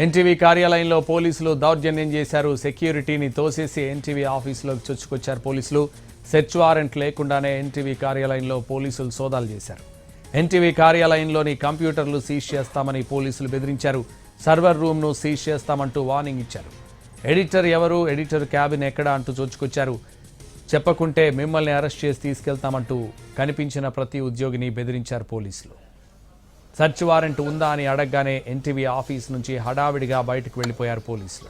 NTV కార్యాలయంలో పోలీసులు దౌర్జన్యం చేశారు. సెక్యూరిటీని తోసేసి ఎన్టీవీ ఆఫీసులోకి చొచ్చుకొచ్చారు పోలీసులు. సెర్చ్ వారెంట్ లేకుండానే ఎన్టీవీ కార్యాలయంలో పోలీసులు సోదాలు చేశారు. ఎన్టీవీ కార్యాలయంలోని కంప్యూటర్లు సీజ్ చేస్తామని పోలీసులు బెదిరించారు. సర్వర్ రూమ్ను సీజ్ చేస్తామంటూ వార్నింగ్ ఇచ్చారు. ఎడిటర్ ఎవరు, ఎడిటర్ క్యాబిన్ ఎక్కడా అంటూ చొచ్చుకొచ్చారు. చెప్పకుంటే మిమ్మల్ని అరెస్ట్ చేసి తీసుకెళ్తామంటూ కనిపించిన ప్రతి ఉద్యోగిని బెదిరించారు పోలీసులు. సర్చ్ వారెంట్ ఉందా అని అడగగానే ఎన్టీవీ ఆఫీస్ నుంచి హడావిడిగా బయటకు వెళ్లిపోయారు పోలీసులు.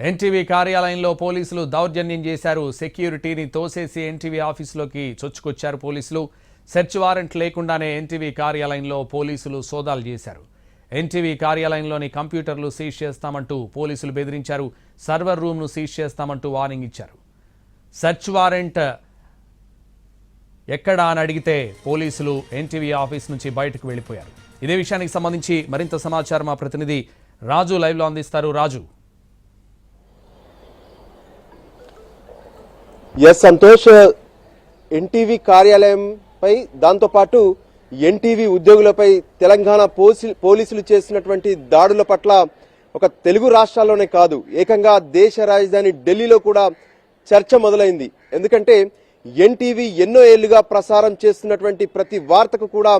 ఎన్టీవీ కార్యాలయంలో పోలీసులు దౌర్జన్యం చేశారు. సెక్యూరిటీని తోసేసి ఎన్టీవీ ఆఫీసులోకి చొచ్చుకొచ్చారు పోలీసులు. సెర్చ్ వారెంట్ లేకుండానే ఎన్టీవీ కార్యాలయంలో పోలీసులు సోదాలు చేశారు. ఎన్టీవీ కార్యాలయంలోని కంప్యూటర్లు సీజ్ చేస్తామంటూ పోలీసులు బెదిరించారు. సర్వర్ రూమ్ను సీజ్ చేస్తామంటూ వార్నింగ్ ఇచ్చారు. సెర్చ్ వారెంట్ ఎక్కడా అని అడిగితే పోలీసులు ఎన్టీవీ ఆఫీస్ నుంచి బయటకు వెళ్లిపోయారు. ఇదే విషయానికి సంబంధించి మరింత సమాచారం మా ప్రతినిధి రాజు లైవ్లో అందిస్తారు. రాజు. సంతోష్, ఎన్టీవీ కార్యాలయంపై దాంతోపాటు ఎన్టీవీ ఉద్యోగులపై తెలంగాణ పోలీసులు చేసినటువంటి దాడుల పట్ల ఒక తెలుగు రాష్ట్రాల్లోనే కాదు, ఏకంగా దేశ రాజధాని ఢిల్లీలో కూడా చర్చ మొదలైంది. ఎందుకంటే ఎన్టీవీ ఎన్నో ఏళ్లుగా ప్రసారం చేస్తున్నటువంటి ప్రతి వార్తకు కూడా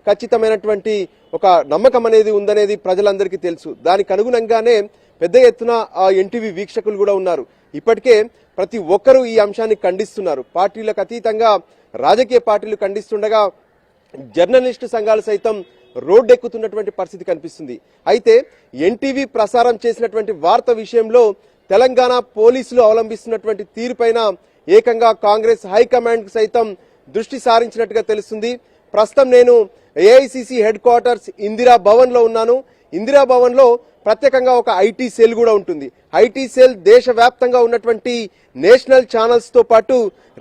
ఖచ్చితమైనటువంటి ఒక నమ్మకం అనేది ఉందనేది ప్రజలందరికీ తెలుసు. దానికి అనుగుణంగానే పెద్ద ఎత్తున ఆ ఎన్టీవీ వీక్షకులు కూడా ఉన్నారు. ఇప్పటికే ప్రతి ఒక్కరూ ఈ అంశాన్ని ఖండిస్తున్నారు. పార్టీలకు అతీతంగా రాజకీయ పార్టీలు ఖండిస్తుండగా జర్నలిస్టు సంఘాలు సైతం రోడ్డెక్కుతున్నటువంటి పరిస్థితి కనిపిస్తుంది. అయితే ఎన్టీవీ ప్రసారం చేసినటువంటి వార్త విషయంలో తెలంగాణ పోలీసులు అవలంబిస్తున్నటువంటి తీరుపైన ఏకంగా కాంగ్రెస్ హైకమాండ్ సైతం దృష్టి సారించినట్టుగా తెలుస్తుంది. ప్రస్తుతం నేను AICC head quarters Indira Bhavan లో ఉన్నాను. ఇందిరా భవన్ లో ప్రత్యేకంగా ఒక ఐటీ సెల్ కూడా ఉంటుంది. ఐటీ సెల్ దేశవ్యాప్తంగా ఉన్నటువంటి నేషనల్ ఛానల్స్ తో పాటు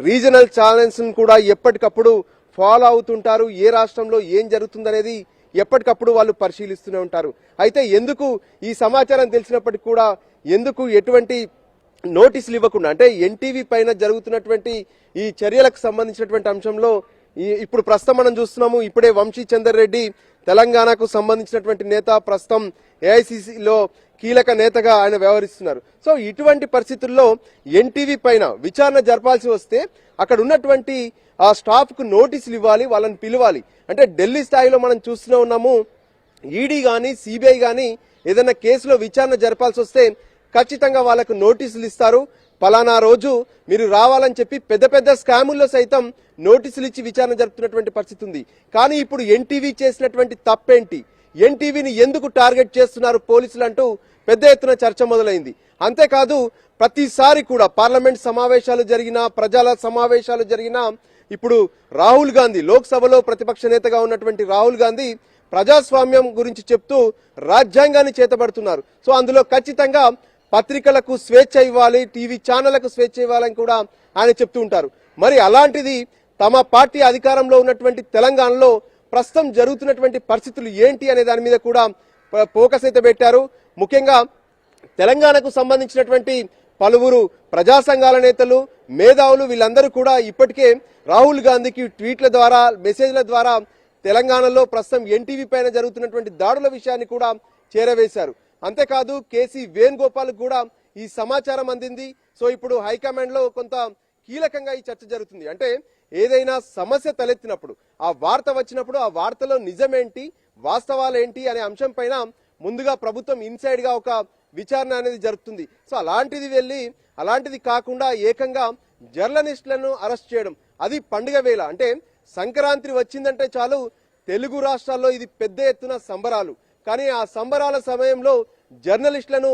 రీజనల్ ఛానల్స్ కూడా ఎప్పటికప్పుడు ఫాలో అవుతుంటారు. ఏ రాష్ట్రంలో ఏం జరుగుతుందనేది ఎప్పటికప్పుడు వాళ్ళు పరిశీలిస్తూనే ఉంటారు. అయితే ఎందుకు ఈ సమాచారం తెలిసినప్పటికీ కూడా ఎందుకు ఎటువంటి నోటీసులు ఇవ్వకుండా, అంటే ఎన్టీవీ పైన జరుగుతున్నటువంటి ఈ చర్యలకు సంబంధించినటువంటి అంశంలో ఇప్పుడు ప్రస్తుతం మనం చూస్తున్నాము. ఇప్పుడే వంశీ చందర్ రెడ్డి తెలంగాణకు సంబంధించినటువంటి నేత, ప్రస్తుతం ఏఐసిసిలో కీలక నేతగా ఆయన వ్యవహరిస్తున్నారు. సో ఇటువంటి పరిస్థితుల్లో ఎన్టీవీ పైన విచారణ జరపాల్సి వస్తే అక్కడ ఉన్నటువంటి ఆ స్టాఫ్ కు నోటీసులు ఇవ్వాలి, వాళ్ళని పిలవాలి. అంటే ఢిల్లీ స్థాయిలో మనం చూస్తూనే ఉన్నాము. ఈడీ గాని సిబిఐ గాని ఏదైనా కేసులో విచారణ జరపాల్సి వస్తే ఖచ్చితంగా వాళ్ళకు నోటీసులు ఇస్తారు. పలానా రోజు మీరు రావాలని చెప్పి పెద్ద పెద్ద స్కాముల్లో సైతం నోటీసులు ఇచ్చి విచారణ జరుపుతున్నటువంటి పరిస్థితి ఉంది. కానీ ఇప్పుడు ఎన్టీవీ చేసినటువంటి తప్పేంటి, ఎన్టీవీని ఎందుకు టార్గెట్ చేస్తున్నారు పోలీసులు అంటూ పెద్ద ఎత్తున చర్చ మొదలైంది. అంతేకాదు ప్రతిసారి కూడా పార్లమెంట్ సమావేశాలు జరిగినా, ప్రజల సమావేశాలు జరిగినా, ఇప్పుడు రాహుల్ గాంధీ లోక్సభలో ప్రతిపక్ష నేతగా ఉన్నటువంటి రాహుల్ గాంధీ ప్రజాస్వామ్యం గురించి చెప్తూ రాజ్యాంగాన్ని చేతబడుతున్నారు. సో అందులో ఖచ్చితంగా పత్రికలకు స్వేచ్ఛ ఇవ్వాలి, టీవీ ఛానళ్లకు స్వేచ్ఛ ఇవ్వాలని కూడా ఆయన చెప్తూ ఉంటారు. మరి అలాంటిది తమ పార్టీ అధికారంలో ఉన్నటువంటి తెలంగాణలో ప్రస్తుతం జరుగుతున్నటువంటి పరిస్థితులు ఏంటి అనే దాని మీద కూడా ఫోకస్ అయితే పెట్టారు. ముఖ్యంగా తెలంగాణకు సంబంధించినటువంటి పలువురు ప్రజా సంఘాల నేతలు, మేధావులు వీళ్ళందరూ కూడా ఇప్పటికే రాహుల్ గాంధీకి ట్వీట్ల ద్వారా, మెసేజ్ల ద్వారా తెలంగాణలో ప్రస్తుతం ఎన్టీవీ పైన జరుగుతున్నటువంటి దాడుల విషయాన్ని కూడా చేరవేశారు. అంతేకాదు కేసీ వేణుగోపాల్ కూడా ఈ సమాచారం అందింది. సో ఇప్పుడు హైకమాండ్ లో కొంత కీలకంగా ఈ చర్చ జరుగుతుంది. అంటే ఏదైనా సమస్య తలెత్తినప్పుడు, ఆ వార్త వచ్చినప్పుడు ఆ వార్తలో నిజమేంటి, వాస్తవాలేంటి అనే అంశం పైన ముందుగా ప్రభుత్వం ఇన్సైడ్ గా ఒక విచారణ అనేది జరుగుతుంది. సో అలాంటిది కాకుండా ఏకంగా జర్నలిస్టులను అరెస్ట్ చేయడం, అది పండుగ వేళ, అంటే సంక్రాంతి వచ్చిందంటే చాలు తెలుగు రాష్ట్రాల్లో ఇది పెద్ద ఎత్తున సంబరాలు. కానీ ఆ సంబరాల సమయంలో జర్నలిస్టులను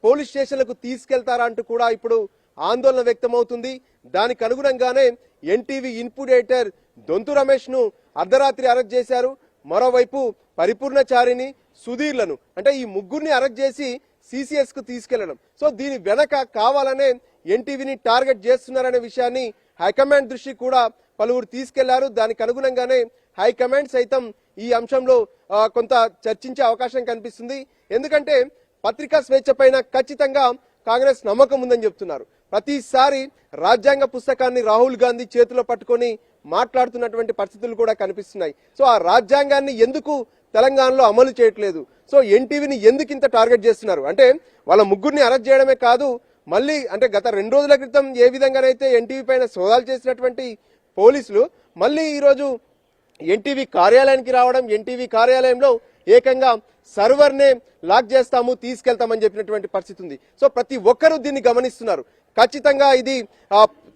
పోలీస్ స్టేషన్లకు తీసుకెళ్తారా అంటూ కూడా ఇప్పుడు ఆందోళన వ్యక్తమవుతుంది. దానికి అనుగుణంగానే NTV input editor Donthu Ramesh ను అర్ధరాత్రి అరెస్ట్ చేశారు. మరోవైపు పరిపూర్ణచారిని, సుధీర్లను, అంటే ఈ ముగ్గురిని అరెస్ట్ చేసి సిసిఎస్ కు తీసుకెళ్లడం. సో దీని వెనక కావాలనే ఎన్టీవీని టార్గెట్ చేస్తున్నారనే విషయాన్ని హైకమాండ్ దృష్టికి కూడా పలువురు తీసుకెళ్లారు. దానికి అనుగుణంగానే హైకమాండ్ సైతం ఈ అంశంలో కొంత చర్చించే అవకాశం కనిపిస్తుంది. ఎందుకంటే పత్రికా స్వేచ్ఛ పైన ఖచ్చితంగా కాంగ్రెస్ నమ్మకం ఉందని చెప్తున్నారు. ప్రతిసారి రాజ్యాంగ పుస్తకాన్ని రాహుల్ గాంధీ చేతిలో పట్టుకొని మాట్లాడుతున్నటువంటి పరిస్థితులు కూడా కనిపిస్తున్నాయి. సో ఆ రాజ్యాంగాన్ని ఎందుకు తెలంగాణలో అమలు చేయట్లేదు? సో ఎన్టీవీని ఎందుకు ఇంత టార్గెట్ చేస్తున్నారు? అంటే వాళ్ళ ముగ్గురిని అరెస్ట్ చేయడమే కాదు, మళ్ళీ అంటే గత 2 రోజుల క్రితం ఏ విధంగానైతే ఎన్టీవీ పైన సోదాలు చేసినటువంటి పోలీసులు మళ్ళీ ఈరోజు ఎన్టీవీ కార్యాలయానికి రావడం, ఎన్టీవీ కార్యాలయంలో ఏకంగా సర్వర్నే లాక్ చేస్తాము, తీసుకెళ్తామని చెప్పినటువంటి పరిస్థితి ఉంది. సో ప్రతి ఒక్కరూ దీన్ని గమనిస్తున్నారు. ఖచ్చితంగా ఇది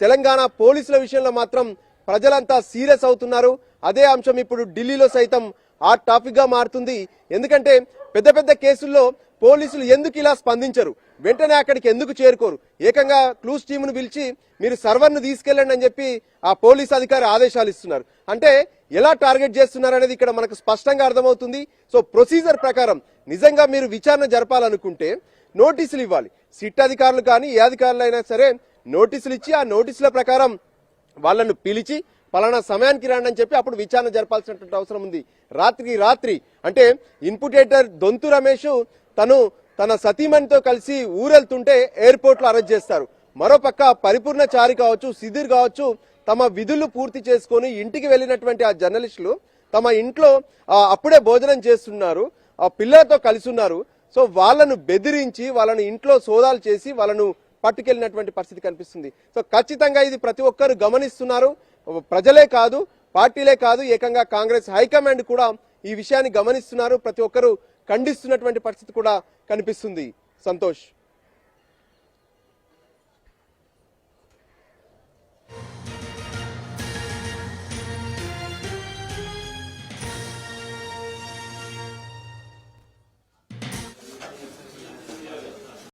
తెలంగాణ పోలీసుల విషయంలో మాత్రం ప్రజలంతా సీరియస్ అవుతున్నారు. అదే అంశం ఇప్పుడు ఢిల్లీలో సైతం ఆ టాపిక్ గా మారుతుంది. ఎందుకంటే పెద్ద పెద్ద కేసుల్లో పోలీసులు ఎందుకు ఇలా స్పందించరు, వెంటనే అక్కడికి ఎందుకు చేరుకోరు? ఏకంగా క్లూస్ టీమును పిలిచి మీరు సర్వర్ను తీసుకెళ్ళండి అని చెప్పి ఆ పోలీస్ అధికారి ఆదేశాలు ఇస్తున్నారు. అంటే ఎలా టార్గెట్ చేస్తున్నారు అనేది ఇక్కడ మనకు స్పష్టంగా అర్థమవుతుంది. సో ప్రొసీజర్ ప్రకారం నిజంగా మీరు విచారణ జరపాలనుకుంటే నోటీసులు ఇవ్వాలి. సిట్ అధికారులు కానీ ఏ అధికారులు అయినా సరే నోటీసులు ఇచ్చి ఆ నోటీసుల ప్రకారం వాళ్ళను పిలిచి పలానా సమయానికి రండి అని చెప్పి అప్పుడు విచారణ జరపాల్సినటువంటి అవసరం ఉంది. రాత్రికి రాత్రి అంటే ఇన్పుటేటర్ దొంతు రమేష్ తన సతీమణితో కలిసి ఊరెళ్తుంటే ఎయిర్పోర్ట్ లో అరెస్ట్ చేస్తారు. మరోపక్క పరిపూర్ణచారి కావచ్చు, సిద్ధిర్ కావచ్చు, తమ విధులు పూర్తి చేసుకొని ఇంటికి వెళ్ళినటువంటి ఆ జర్నలిస్టులు తమ ఇంట్లో అప్పుడే భోజనం చేస్తున్నారు, ఆ పిల్లలతో కలిసి ఉన్నారు. సో వాళ్ళను బెదిరించి వాళ్ళను ఇంట్లో సోదాలు చేసి వాళ్ళను పట్టుకెళ్ళినటువంటి పరిస్థితి కనిపిస్తుంది. సో ఖచ్చితంగా ఇది ప్రతి ఒక్కరు గమనిస్తున్నారు. ప్రజలే కాదు, పార్టీలే కాదు, ఏకంగా కాంగ్రెస్ హైకమాండ్ కూడా ఈ విషయాన్ని గమనిస్తున్నారు. ప్రతి ఒక్కరు ఖండిస్తున్నటువంటి పరిస్థితి కూడా కనిపిస్తుంది. సంతోష్.